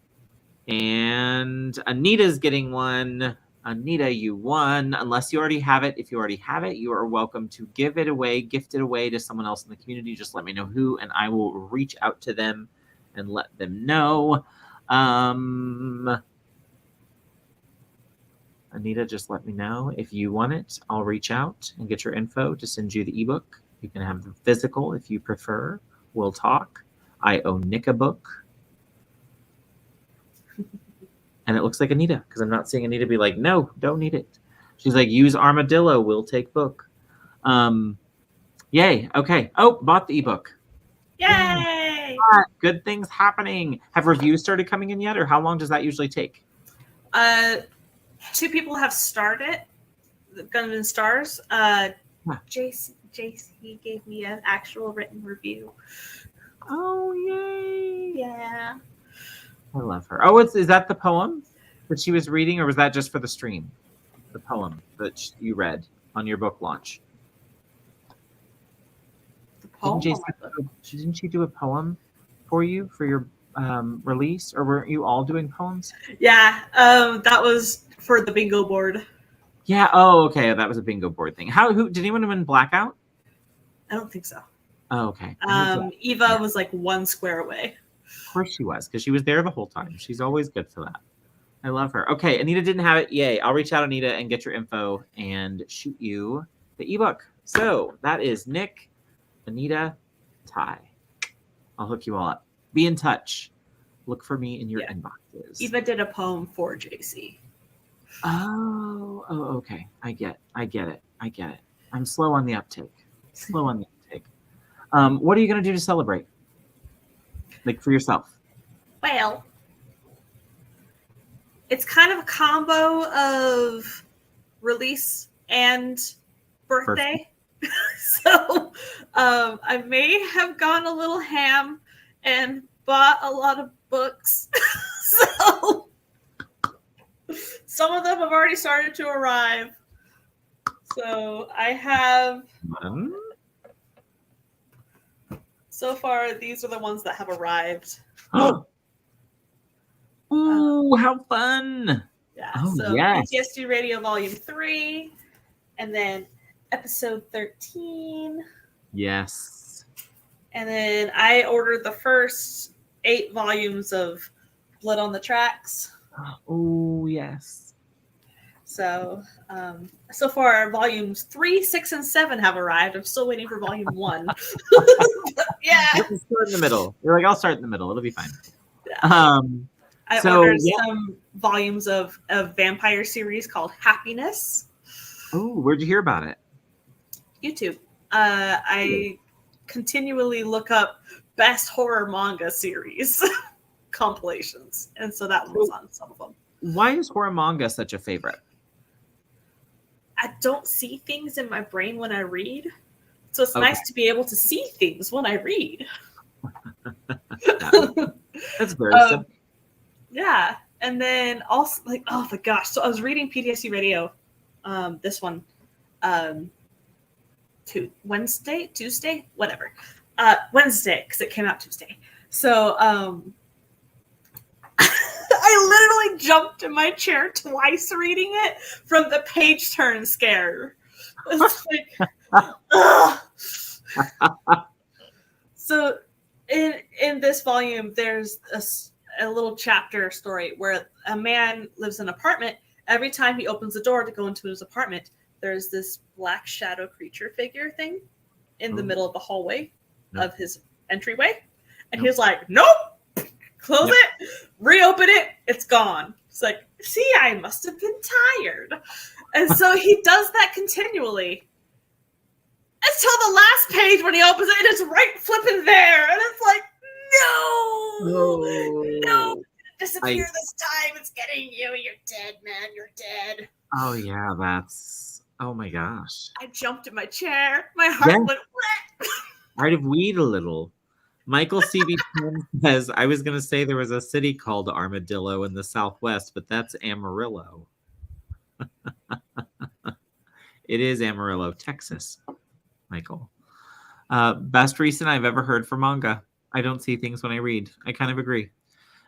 and Anita's getting one. Anita, you won. Unless you already have it. If you already have it, you are welcome to gift it away to someone else in the community. Just let me know who, and I will reach out to them and let them know. Anita, just let me know if you want it. I'll reach out and get your info to send you the ebook. You can have the physical if you prefer. We'll talk. I owe Nick a book. And it looks like Anita, because I'm not seeing Anita be like, no, don't need it. She's like, use armadillo. We'll take book. Yay. Okay. Oh, bought the ebook. Yay! Good things happening. Have reviews started coming in yet, or how long does that usually take? 2 people have started Guns and Stars. JC gave me an actual written review. Oh, yay. Yeah. I love her. Oh, is that the poem that she was reading, or was that just for the stream? The poem that you read on your book launch. The poem? Didn't she do a poem for you for your release, or weren't you all doing poems? Yeah, that was for the bingo board. Yeah. Oh, okay. That was a bingo board thing. Who did anyone win Blackout? I don't think so. Oh, okay. Eva was like 1 square away. Of course she was, because she was there the whole time. She's always good for that. I love her. Okay, Anita didn't have it. Yay. I'll reach out, Anita, and get your info and shoot you the ebook. So that is Nick, Anita, Ty. I'll hook you all up. Be in touch. Look for me in your inboxes. Eva did a poem for JC. Oh, okay. I get it. I'm slow on the uptake. What are you going to do to celebrate? Like for yourself? Well, it's kind of a combo of release and birthday. So I may have gone a little ham and bought a lot of books. So some of them have already started to arrive. So I have so far these are the ones that have arrived. Ooh, how fun! Yeah. Oh, so yes. PTSD Radio Volume 3, and then Episode 13. Yes. And then I ordered the first 8 volumes of Blood on the Tracks. Oh, yes. So, so far, volumes 3, 6, and 7 have arrived. I'm still waiting for volume 1. Yeah. Start in the middle. You're like, I'll start in the middle. It'll be fine. Yeah. I ordered some volumes of a vampire series called Happiness. Oh, where'd you hear about it? YouTube. I continually look up best horror manga series compilations, and so that one was on some of them. Why is horror manga such a favorite? I don't see things in my brain when I read, so it's nice to be able to see things when I read. That's very simple. Yeah, and then also like, oh my gosh, so I was reading PTSD Radio, this one, Tuesday, whatever, Wednesday, because it came out Tuesday. So I literally jumped in my chair twice reading it from the page turn scare. It's like, So in this volume, there's a little chapter story where a man lives in an apartment. Every time he opens the door to go into his apartment, there's this black shadow creature figure thing in the middle of the hallway of his entryway. And he's like, nope, close it, reopen it, it's gone. It's like, see, I must have been tired. And so he does that continually until the last page when he opens it and it's right flipping there. And it's like, no, disappear this time. It's getting you. You're dead, man. You're dead. Oh, yeah, oh my gosh. I jumped in my chair. My heart went wet. I'd have weed a little. Michael C.B. says, I was going to say there was a city called Armadillo in the Southwest, but that's Amarillo. It is Amarillo, Texas, Michael. Best recent I've ever heard for manga. I don't see things when I read. I kind of agree.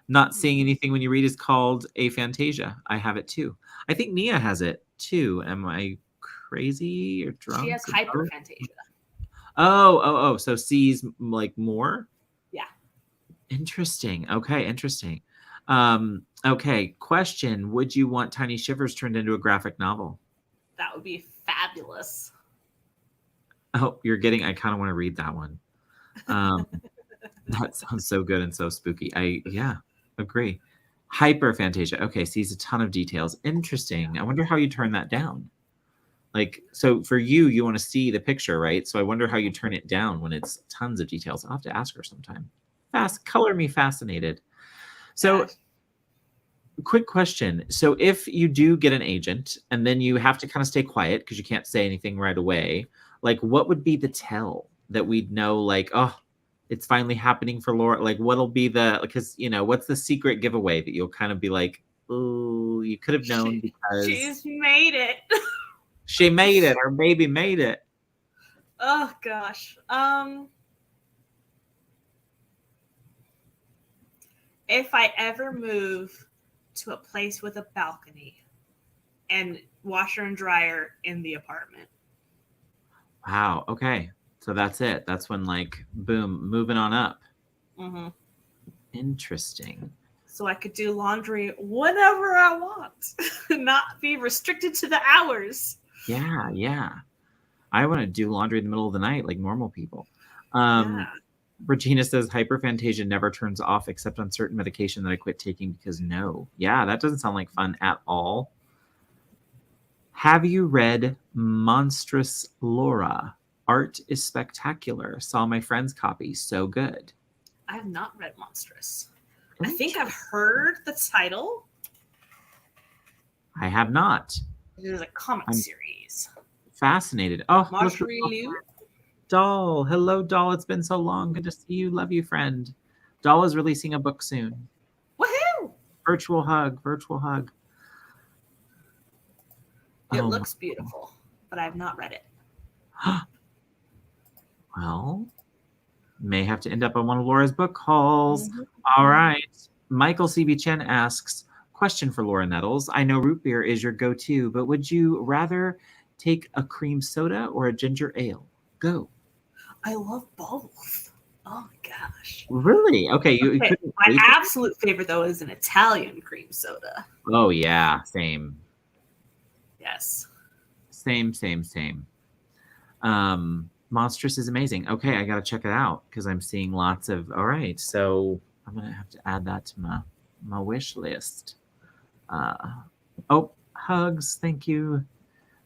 Not seeing anything when you read is called aphantasia. I have it too. I think Nia has it too. Am I crazy or drunk? She has hyperphantasia. Oh. So sees like more? Yeah. Interesting. Okay, interesting. Okay, question. Would you want Tiny Shivers turned into a graphic novel? That would be fabulous. Oh, I kind of want to read that one. That sounds so good and so spooky. Agree. Hyperphantasia. Okay, sees a ton of details. Interesting. I wonder how you turn that down. Like, so for you want to see the picture, right? So I wonder how you turn it down when it's tons of details. I'll have to ask her sometime. Color me fascinated. So, quick question. So if you do get an agent and then you have to kind of stay quiet because you can't say anything right away, like what would be the tell that we'd know, like, oh, it's finally happening for Laura? Like what'll be because, what's the secret giveaway that you'll kind of be like, oh, you could have known because she's made it. She made it. Her baby made it. Oh gosh. If I ever move to a place with a balcony and washer and dryer in the apartment. Wow. Okay. So that's it. That's when, like, boom, moving on up. Mm-hmm. Interesting. So I could do laundry whenever I want, not be restricted to the hours. Yeah. I want to do laundry in the middle of the night like normal people. Regina says hyperphantasia never turns off except on certain medication that I quit taking because no. Yeah, that doesn't sound like fun at all. Have you read Monstrous Laura? Art is spectacular. Saw my friend's copy. So good. I have not read Monstrous. I think I've heard the title. I have not. There's a comic series. Fascinated. Oh, Marjorie Liu. Doll. Hello, Doll. It's been so long. Good to see you. Love you, friend. Doll is releasing a book soon. Woohoo! Virtual hug. Virtual hug. It looks beautiful, but I've not read it. Well, may have to end up on one of Laura's book hauls. Mm-hmm. All right. Michael CB Chen asks, question for Laura Nettles. I know root beer is your go-to, but would you rather take a cream soda or a ginger ale? Go. I love both. Oh my gosh. Really? Okay. My absolute favorite, though, is an Italian cream soda. Oh, yeah. Same. Yes. Same. Monstrous is amazing. Okay, I got to check it out because I'm seeing lots of... All right, so I'm going to have to add that to my wish list. Oh, hugs. Thank you.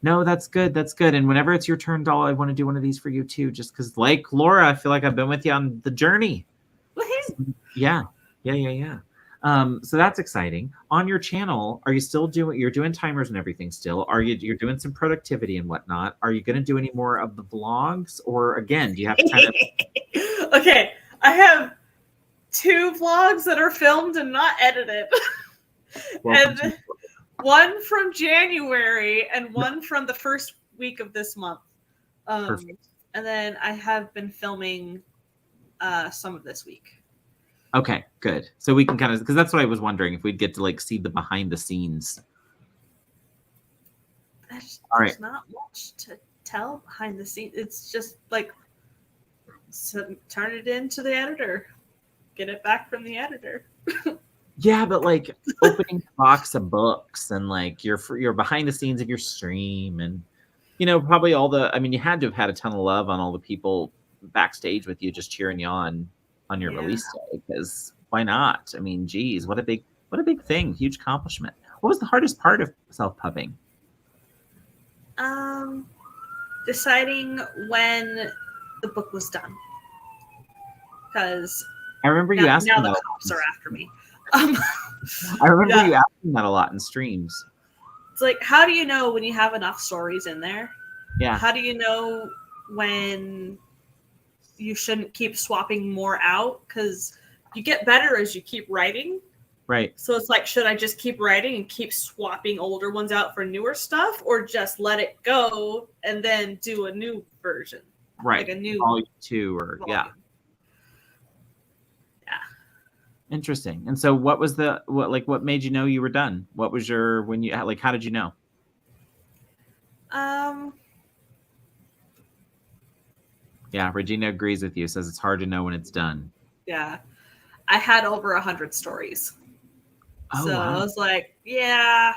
No, that's good. That's good. And whenever it's your turn, doll, I want to do one of these for you too, just because, like Laura, I feel like I've been with you on the journey. Woohoo! Yeah. So that's exciting. On your channel, are you still you're doing timers and everything still? You're doing some productivity and whatnot? Are you going to do any more of the vlogs, or again, do you have to kind of... Okay, I have 2 vlogs that are filmed and not edited. And one from January and one from the first week of this month. Perfect. And then I have been filming some of this week. Okay, good. So we can kind of, because that's what I was wondering, if we'd get to like see the behind the scenes. There's not much to tell behind the scenes. It's just like, turn it into the editor, get it back from the editor. Yeah, but like opening a box of books and like your behind the scenes of your stream, and probably you had to have had a ton of love on all the people backstage with you, just cheering you on your release day, because why not? I mean, geez, what a big thing, huge accomplishment. What was the hardest part of self-pubbing? Deciding when the book was done, because I remember you asking. Now the cops are after me. I remember you asking that a lot in streams. It's like, how do you know when you have enough stories in there? Yeah. How do you know when you shouldn't keep swapping more out? Because you get better as you keep writing. Right. So it's like, should I just keep writing and keep swapping older ones out for newer stuff, or just let it go and then do a new version? Right. Like a new volume 2 or volume. Yeah. Interesting. And so what what made you know you were done? What was how did you know? Yeah, Regina agrees with you, says it's hard to know when it's done. Yeah. I had over 100 stories. Oh, so wow. I was like, yeah.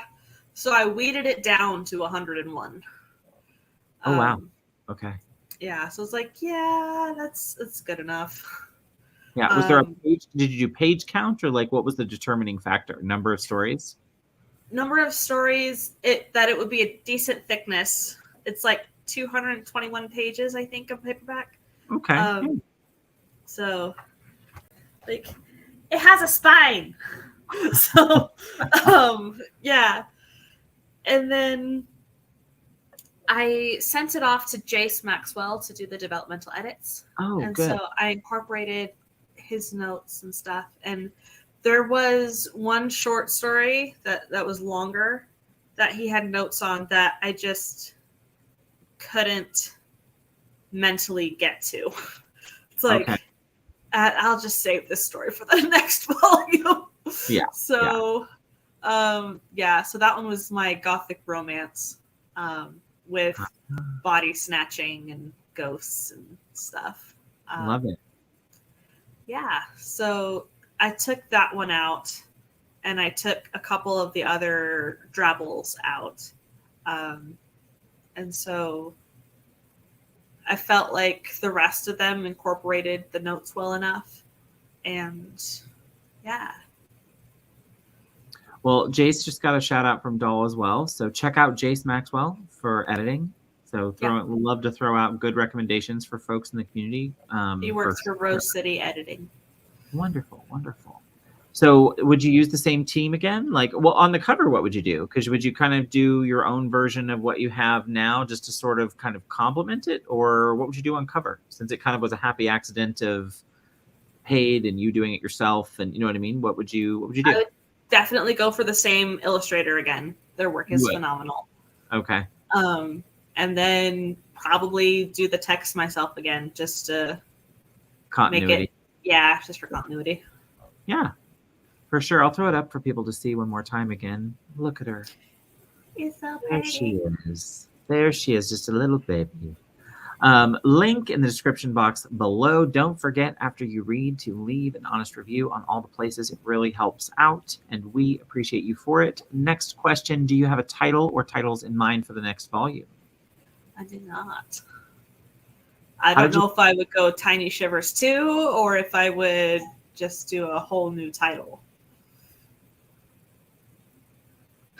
So I weeded it down to 101. Oh, wow. Okay. Yeah. So I was like, yeah, that's good enough. Yeah. Was there a page? Did you do page count, or like what was the determining factor? Number of stories? Number of stories, that it would be a decent thickness. It's like 221 pages, I think, of paperback. Okay. So, like, it has a spine. So, yeah. And then I sent it off to Jace Maxwell to do the developmental edits. Oh, and good. So I incorporated his notes and stuff. And there was one short story that was longer that he had notes on that I just couldn't mentally get to. It's like, okay. I'll just save this story for the next volume. Yeah. So, so that one was my gothic romance with body snatching and ghosts and stuff. Love it. Yeah. So I took that one out, and I took a couple of the other drabbles out. And so I felt like the rest of them incorporated the notes well enough. And yeah. Well, Jace just got a shout out from Doll as well. So check out Jace Maxwell for editing. So love to throw out good recommendations for folks in the community. He works for Rose City Editing. Wonderful, wonderful. So would you use the same team again? Like, well, on the cover, what would you do? Because would you kind of do your own version of what you have now just to sort of kind of complement it? Or what would you do on cover, since it kind of was a happy accident of paid and you doing it yourself? And you know what I mean? What would you do? definitely go for the same illustrator again. Their work is phenomenal. Okay. And then probably do the text myself again, just to Continuity. make it. Yeah, just for continuity. Yeah, for sure. I'll throw it up for people to see one more time again. Look at her. It's so There pretty. she is. There she is, just a little baby. Link in the description box below. Don't forget, after you read, to leave an honest review on all the places. It really helps out, and we appreciate you for it. Next question, do you have a title or titles in mind for the next volume? I do not. I don't know if I would go Tiny Shivers 2 or if I would just do a whole new title.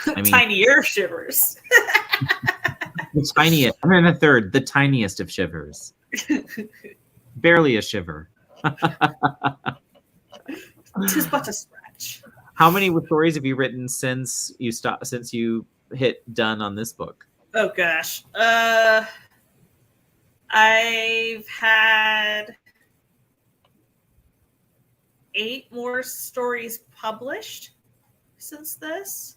I mean, Tinier Shivers. The tiniest. I'm in the third. The tiniest of shivers. Barely a shiver. Tis but a scratch. How many stories have you written since you hit done on this book? Oh gosh. I've had 8 more stories published since this.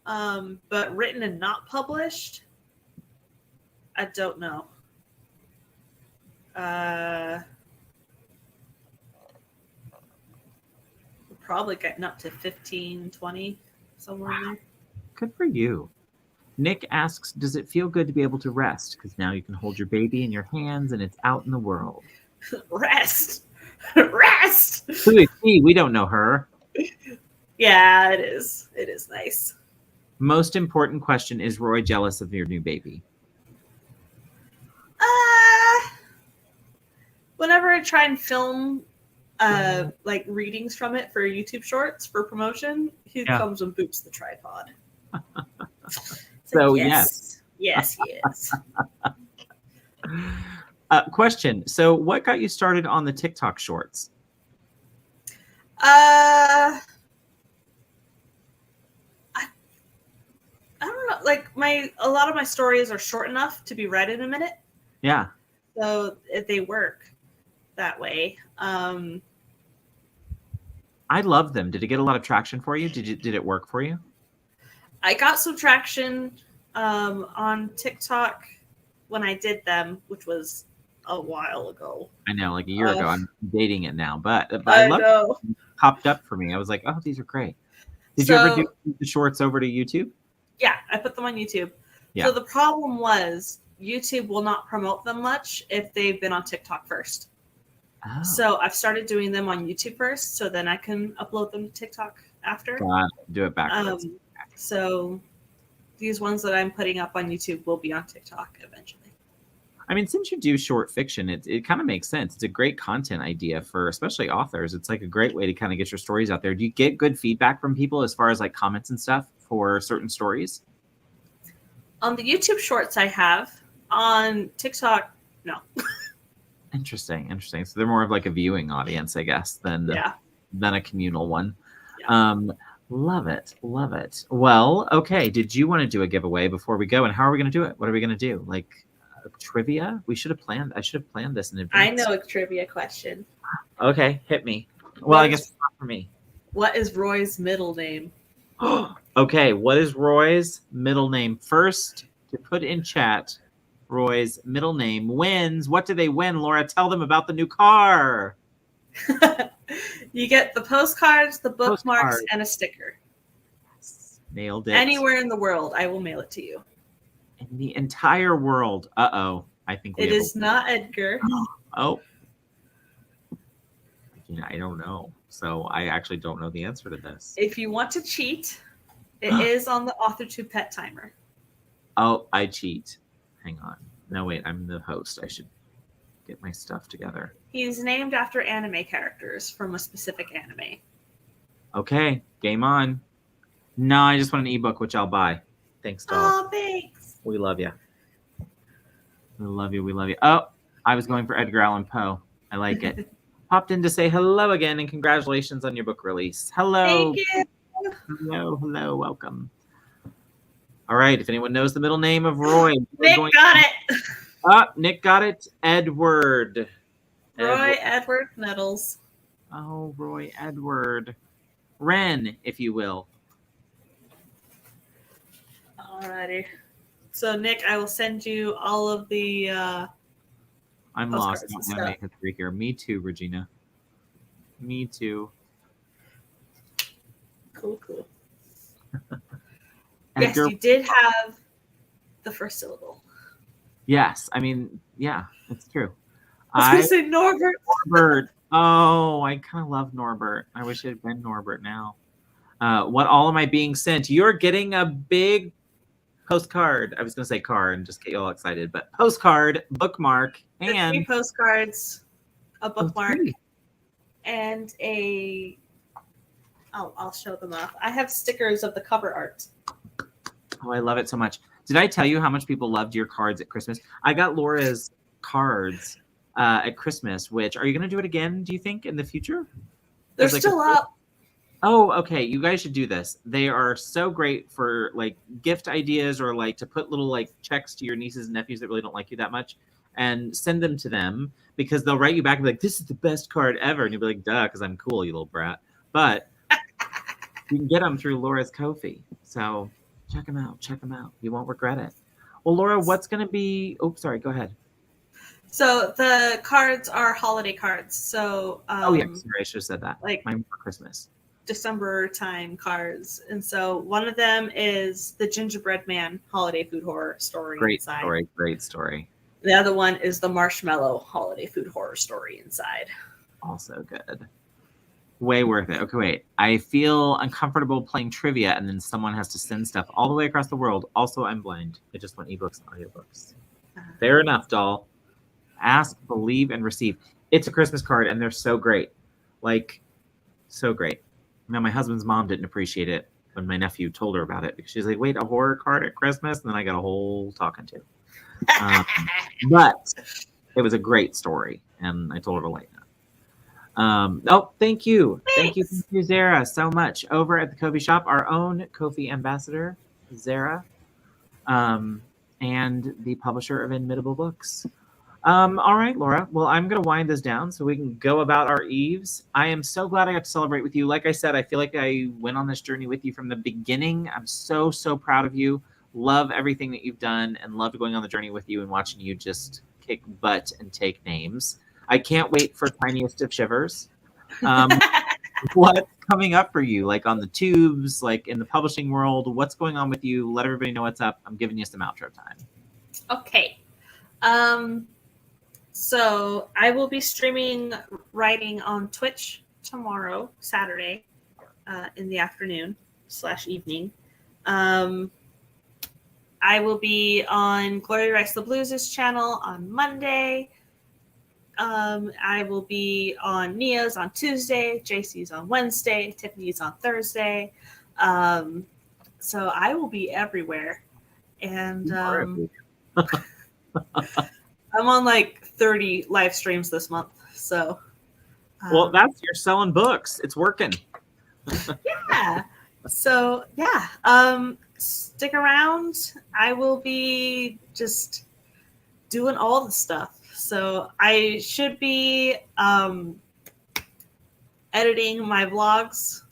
But written and not published, I don't know. We're probably getting up to 15, 20, somewhere in there. Good for you. Nick asks, does it feel good to be able to rest? Because now you can hold your baby in your hands and it's out in the world. Rest. Rest. Who is she? We don't know her. Yeah, it is. It is nice. Most important question, is Roy jealous of your new baby? Whenever I try and film like readings from it for YouTube shorts for promotion, he comes and boots the tripod. So yes. Yes, he is. Question. So what got you started on the TikTok shorts? I don't know. Like a lot of my stories are short enough to be read in a minute. Yeah. So they work that way. I love them. Did it get a lot of traction for you? Did it work for you? I got some traction on TikTok when I did them, which was a while ago. I know, like a year ago. I'm dating it now, but I know. It popped up for me. I was like, oh, these are great. Did you ever do the shorts over to YouTube? Yeah, I put them on YouTube. Yeah. So the problem was YouTube will not promote them much if they've been on TikTok first. Oh. So I've started doing them on YouTube first, so then I can upload them to TikTok after. Do it backwards. So these ones that I'm putting up on YouTube will be on TikTok eventually. I mean, since you do short fiction, it kind of makes sense. It's a great content idea for especially authors. It's like a great way to kind of get your stories out there. Do you get good feedback from people as far as like comments and stuff for certain stories? On the YouTube shorts I have. On TikTok, no. Interesting. So they're more of like a viewing audience, I guess, than a communal one. Yeah. Love it. Well, okay. Did you want to do a giveaway before we go? And how are we going to do it? What are we going to do? Like trivia? I should have planned this in advance. I know a trivia question. Okay, hit me. Well, I guess it's not for me. What is Roy's middle name? Okay, what is Roy's middle name? First, to put in chat, Roy's middle name wins. What do they win, Laura? Tell them about the new car. You get the postcards, the bookmarks, and a sticker. Nailed it. Anywhere in the world, I will mail it to you. In the entire world. Uh-oh. I think it is not Edgar. Oh. I don't know. So I actually don't know the answer to this. If you want to cheat, it is on the AuthorTube pet timer. Oh, I cheat. Hang on. No, wait. I'm the host. I should get my stuff together. He's named after anime characters from a specific anime. Okay. Game on. No, I just want an ebook, which I'll buy. Thanks, doll. Oh, thanks. We love you. We love you. Oh, I was going for Edgar Allan Poe. I like it. Popped in to say hello again and congratulations on your book release. Hello. Thank you. Hello. Welcome. All right. If anyone knows the middle name of Roy. Nick got it. Nick got it. Edward. Roy Edward Nettles. Oh, Roy Edward. Ren, if you will. Alrighty. So Nick, I will send you all of the I'm lost. postcards I'm and make stuff. history here. Me too, Regina. Me too. Cool. Edgar, Yes, you did have the first syllable. yes, I mean, yeah, it's true. I was going to say Norbert. Norbert. Oh, I kind of love Norbert. I wish it had been Norbert now. What all am I being sent? You're getting a big postcard. I was going to say card and just get you all excited, but postcard, bookmark, and 3 postcards, a bookmark, 3. and a. I'll show them off. I have stickers of the cover art. Oh, I love it so much. Did I tell you how much people loved your cards at Christmas? I got Laura's cards at Christmas, which, are you going to do it again, do you think, in the future? They're still up. Oh, okay. You guys should do this. They are so great for like gift ideas or like to put little like checks to your nieces and nephews that really don't like you that much and send them to them because they'll write you back and be like, this is the best card ever. And you'll be like, duh, because I'm cool, you little brat. But you can get them through Laura's Ko-fi. So check them out. Check them out. You won't regret it. Well, Laura, what's going to be... Oh, sorry. Go ahead. So the cards are holiday cards. So oh, yeah. Sorry, I should have said that. Like mine for Christmas. December time cards. And so one of them is the Gingerbread Man holiday food horror story. Great story. The other one is the Marshmallow holiday food horror story inside. Also good. Way worth it. Okay, wait. I feel uncomfortable playing trivia and then someone has to send stuff all the way across the world. Also, I'm blind. I just want ebooks and audiobooks. Fair enough, doll. Ask, believe, and receive. It's a Christmas card, and they're so great. Like, so great. Now, my husband's mom didn't appreciate it when my nephew told her about it because she's like, wait, a horror card at Christmas? And then I got a whole talking to. But it was a great story, and I told her to like that. Thank you. Thanks. Thank you, Zara, so much. Over at the Ko-fi shop, our own Ko-fi ambassador, Zara, and the publisher of Inimitable Books. All right, Laura. Well, I'm going to wind this down so we can go about our eves. I am so glad I got to celebrate with you. Like I said, I feel like I went on this journey with you from the beginning. I'm so, so proud of you. Love everything that you've done and loved going on the journey with you and watching you just kick butt and take names. I can't wait for Tiniest of Shivers. What's coming up for you? Like on the tubes, like in the publishing world, what's going on with you? Let everybody know what's up. I'm giving you some outro time. Okay. So I will be streaming writing on Twitch tomorrow, Saturday, in the afternoon / evening. I will be on Glory Writes the Blues' channel on Monday. I will be on Nia's on Tuesday, JC's on Wednesday, Tiffany's on Thursday. So I will be everywhere. And I'm on like 30 live streams this month. So well, you're selling books. It's working. Yeah. So yeah. Stick around. I will be just doing all the stuff. So I should be editing my vlogs,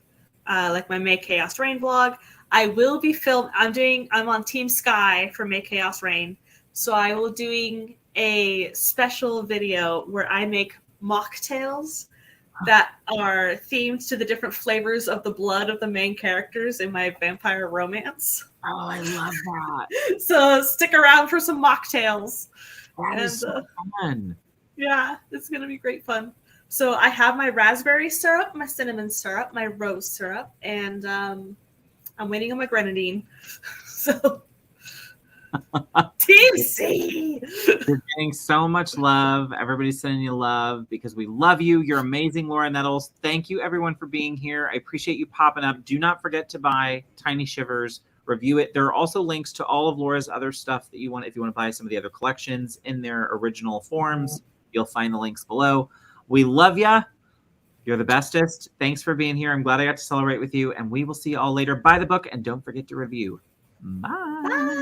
like my May Chaos Rain vlog. I will be I'm on Team Sky for May Chaos Rain. So I will doing a special video where I make mocktails that are themed to the different flavors of the blood of the main characters in my vampire romance. Oh, I love that. So stick around for some mocktails. That is so fun. Yeah, it's going to be great fun. So I have my raspberry syrup, my cinnamon syrup, my rose syrup, and I'm waiting on my grenadine. So Team C! You're getting so much love. Everybody's sending you love because we love you. You're amazing, Laura Nettles. Thank you, everyone, for being here. I appreciate you popping up. Do not forget to buy Tiny Shivers. Review it. There are also links to all of Laura's other stuff that you want if you want to buy some of the other collections in their original forms. You'll find the links below. We love ya. You're the bestest. Thanks for being here. I'm glad I got to celebrate with you, and we will see you all later. Buy the book, and don't forget to review. Bye.